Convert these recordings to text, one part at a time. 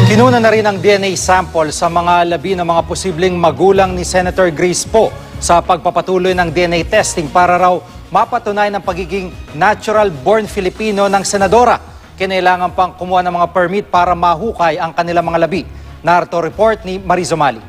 Kinuna na rin ang DNA sample sa mga labi ng mga posibleng magulang ni Senator Grace Poe sa pagpapatuloy ng DNA testing para raw mapatunayan ang pagiging natural-born Filipino ng senadora. Kinailangan pang kumuha ng mga permit para mahukay ang kanilang mga labi. Narito report ni Marizo Mali.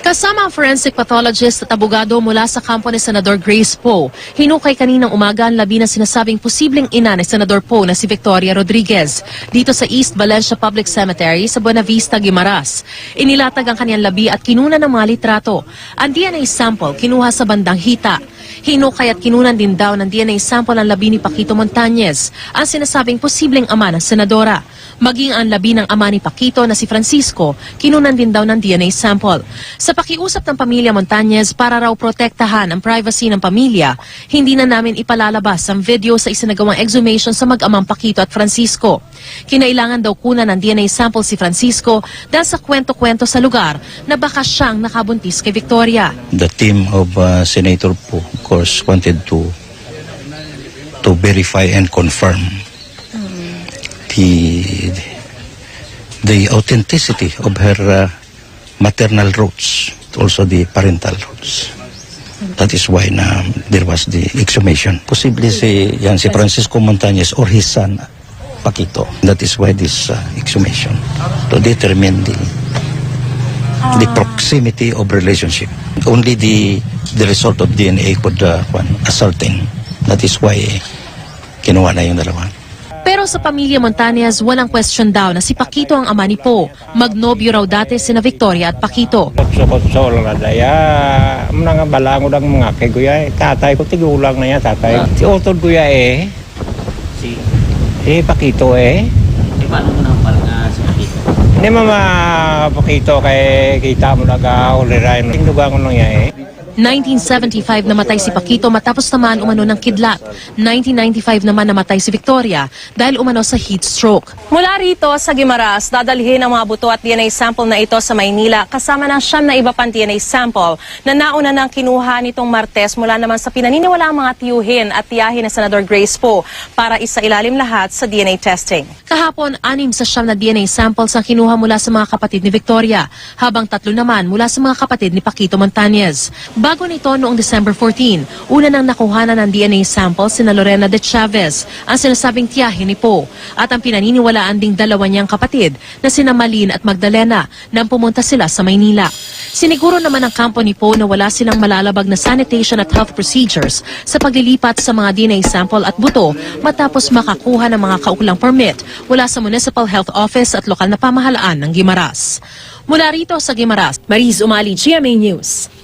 Kasama ang forensic pathologist at abogado mula sa kampo ni Senador Grace Poe, hinukay kaninang umaga ang labi ng sinasabing posibleng ina ni Senador Poe na si Victoria Rodriguez dito sa East Valencia Public Cemetery sa Buena Vista, Guimaras. Inilatag ang kanyang labi at kinuna ng mga litrato. Ang DNA sample kinuha sa bandang hita. Hinukay at kinunan din daw ng DNA sample ang labi ni Paquito Montañez, ang sinasabing posibleng ama ng senadora. Maging ang labi ng ama ni Paquito na si Francisco, kinunan din daw ng DNA sample. Sa pakiusap ng pamilya Montañez para raw protektahan ang privacy ng pamilya, hindi na namin ipalalabas ang video sa isinagawang exhumation sa mag-amang Paquito at Francisco. Kinailangan daw kunan ng DNA sample si Francisco dahil sa kwento-kwento sa lugar na baka siyang nakabuntis kay Victoria. The team of Senator Poe, of course, wanted to verify and confirm the authenticity of her maternal roots, also the parental roots. That is why there was the exhumation. Possibly si Francisco Montañez or his son, Paquito. That is why this exhumation, to determine the proximity of relationship. Only the result of DNA could ascertain. That is why kinuha na yung dalawa. Pero sa pamilya Montañez, walang question daw na si Paquito ang ama ni Poe. Magnobyo raw dati sina Victoria at Paquito. Kotso lang na daya. Mga balangod ang mga kay Guya. Tatay ko tigulang na yan, tatay. Si Otod Guya si Paquito Paano mo nang parang si Paquito? Hindi mama Paquito kay kita mo naga ulirayan. Tindugan ko lang yan 1975 namatay si Paquito matapos naman umano ng kidlat. 1995 naman namatay si Victoria dahil umano sa heat stroke. Mula rito sa Guimaras, dadalhin ang mga buto at DNA sample na ito sa Maynila kasama ng 9 na iba pang DNA sample na nauna nang kinuha nitong Martes mula naman sa pinaniniwalaang mga tiyuhin at tiyahin ng Senador Grace Poe para isailalim lahat sa DNA testing. Kahapon, 6 sa 9 na DNA samples ang kinuha mula sa mga kapatid ni Victoria, habang 3 naman mula sa mga kapatid ni Paquito Montañez. Bago nito noong December 14, una nang nakuhanan ng DNA sample sina Lorena de Chavez, ang sinasabing tiyahin ni Poe, at ang pinaniniwalaan ding dalawa niyang kapatid na sina Malin at Magdalena nang pumunta sila sa Maynila. Siniguro naman ng kampo ni Poe na wala silang malalabag na sanitation at health procedures sa paglilipat sa mga DNA sample at buto matapos makakuha ng mga kaukulang permit mula sa Municipal Health Office at lokal na pamahalaan ng Guimaras. Mula rito sa Guimaras, Mariz Umali, GMA News.